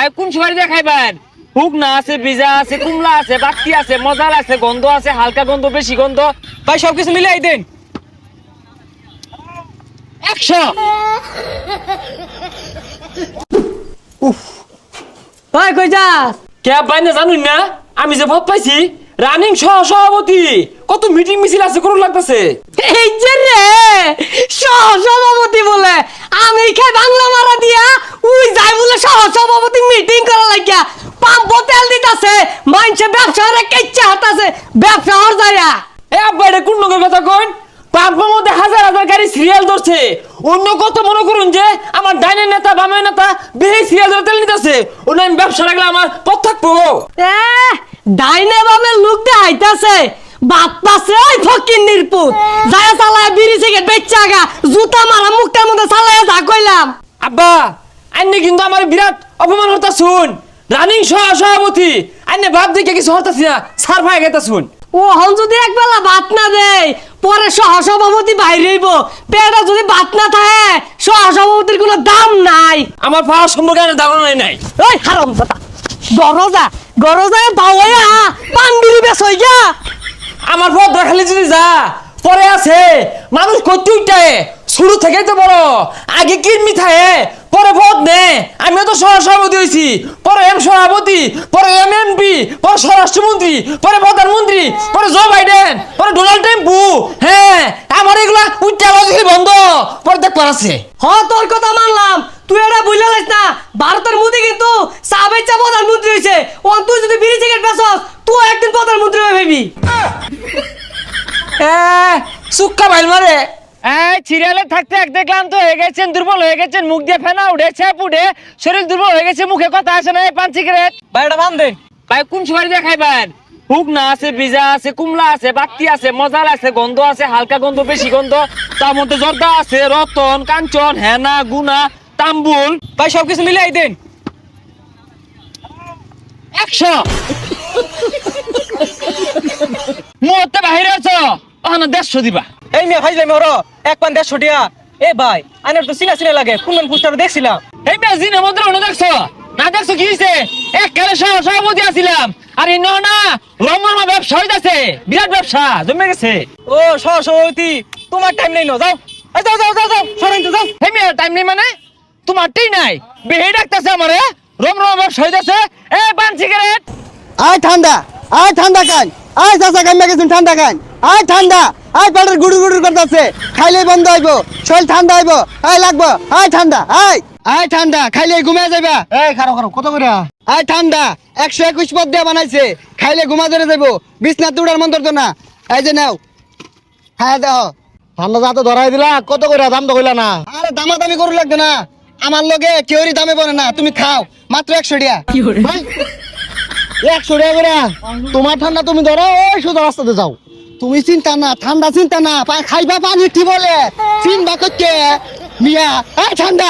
ভাই কোন সময় দিয়ে খাইবেন? শুকনা আছে, ভিজা আছে, কুমলা আছে, বাতি আছে, মজাল আছে, গন্ধ আছে, হালকা গন্ধ, বেশি গন্ধ। ভাই সবকিছু মিলাই দেন। 100। ভাই কই যাস? কে বাইনে জানুন না আমি যে ভোট পাইছি রানিং সভাপতি, কত মিটিং মিছিল আছে করুন লাগতেছে। এই যে রে সহসভাপতি বলে আমি খাই বাংলা মারা দিয়া উই যাই বলে সহসভাপতি মিটিং করা লাগিয়া পাম্প তেল দিতাছে মাইনছে ব্যবসা রে কেচ্চা হাতাছে ব্যবসা হর যায়া। এ আব্বা এটা কোন লোকের কথা কইন? পাম্পের মধ্যে হাজার হাজার গাড়ি সিরিয়াল ধরছে, অন্য কত মনে করুন যে আমার ডাইনের নেতা বামের নেতা বেশি সিরিয়াল ধরে তেল নিতেছে, অন্য আমি ব্যবসা রাখলে আমার পথ থাকবো। এ ডাইনে বামে লোক দে আইতাছে বাপ্পাছে ওই ফকির নির্পুত যায় চালায় বিড়ি সিগারেট বেচ্চাগা জুতা মারা মুখটার মধ্যে চালায় যা কইলাম। আব্বা আন্নে কিন্তু আমার বিরাট অপমান হতা শুন, রানিং সভাপতি আন্নে ভাব দেখে কিছু হতাছি না, সার ভাই গেতা শুন। ও হন যদি একবেলা ভাত না দেয় পরে সহসভাপতি বাইরেইব, পেটে যদি ভাত না থাকে সহসভাপতির কোনো দাম নাই। আমার পাওয়ার সম্পর্কে ধারণা নাই। ওই হারাম দাদা গরজা গরজা বাওয়া পান্ডিরি বেশ হই গা। আমার পথ দেখালে যদি যা পরে আছে মানুষ কত উঠায়, শুরু থেকে তো বড়, আগে কিরমি থাকে পরে ভোট নে। আমিও তো সহসভাপতি হয়েছি, পরে এম সভাপতি, পরে এমপি, পরে স্বরাষ্ট্রমন্ত্রী, পরে প্রধানমন্ত্রী, পরে জো বাইডেন, পরে ডোনাল্ড ট্রাম্পু। হ্যাঁ আমার এগুলা উঠতে বন্ধ পরে দেখবার আছে। হ তোর কথা মানলাম, তুই এটা বুঝলে লাইস না ভারতের মোদি কিন্তু সাবেচ্চা প্রধানমন্ত্রী হয়েছে। ও তুই যদি বিড়ি সিগারেট বেচস তুই একদিন প্রধানমন্ত্রী হয়ে ভাবি। সুক্কা ভাইল মারে। এই সিরিয়ালে থাকতে থাকতে ক্লান্ত হয়ে গেছেন, দুর্বল হয়ে গেছেন, মুখ দিয়ে ফেনা উঠে, ছেপ উঠে, শরীর দুর্বল হয়ে গেছে, মুখে কথা আসে না, এই পান সিগারেট ভাই এটা বান দেন। ভাই কোন সময় দিয়ে খাইবেন? শুকনা আছে, ভিজা আছে, কুমলা আছে, বাতি আছে, মজাল আছে, গন্ধ আছে, হালকা গন্ধ, বেশি গন্ধ, তার মধ্যে জর্দা আছে, রতন, কাঞ্চন, হেনা, গুনা, তাম্বুল। ভাই সবকিছু মিলাই দেন। 100। মুহূর্তে বাহিরে আছো ওখানে 150 দিবা। এই মেয়ে ভাইলে মেয়ে এক পান 150 টিয়া। এ ভাই আইনার তো চিনা চিনা লাগে, কোন পোস্টারে দেখছিলাম। এই মেজিনে মধ্যে ওটা দেখছো না? দেখছো কি হয়েছে? এক কালে সভাপতি আছিলাম আর ইন না রমরমা ব্যবসা হইতাছে, বিরাট ব্যবসা জমে গেছে। ও সভাপতি তোমার টাইম নেই, যাও এই যাও যাও যাও যাও সরাই তো যাও। হে মিয়া টাইম নেই মানে? তোমারটাই নাই, বেহে ডাকতেছে আমারে, রমরমা ব্যবসা হইতাছে। এ পান সিগারেট আয় ঠান্ডা কান, আয় চাচা কাইমা গেছুন ঠান্ডা কান, আয় ঠান্ডা, আয় পেটের গুড়ুর গুড়ুর করতেছে, খাইলে বন্ধ হইব, শরীর ঠান্ডা হইব, আয় লাগবো, আয় ঠান্ডা, আয় ঠান্ডা, খাইলে ঘুমিয়ে যাইবা। এই খারো কত করে? আয় ঠান্ডা 121 পদ দিয়ে বানাইছে, খাইলে ঘুমা ধরে যাইব, বিছনা তুড়ার মন্তর তো না। এই যে নাও খাইয়া দেহ। ঠান্ডা যা তো ধরাই দিলা, কত করে দাম তো কইলা না? আরে দামাদামি করু লাগবে না, আমার লগে কেউরি দামে বলে না, তুমি খাও মাত্র 100 টাকা। 100 টাকা করে তোমার ঠান্ডা তুমি ধরো, ওই সোজা রাস্তাতে যাও। তুমি চিন্তা না, ঠান্ডা চিন্তা না, খাইবা পানি ঠিক বলে চিন্তা করছে মিয়া। ঠান্ডা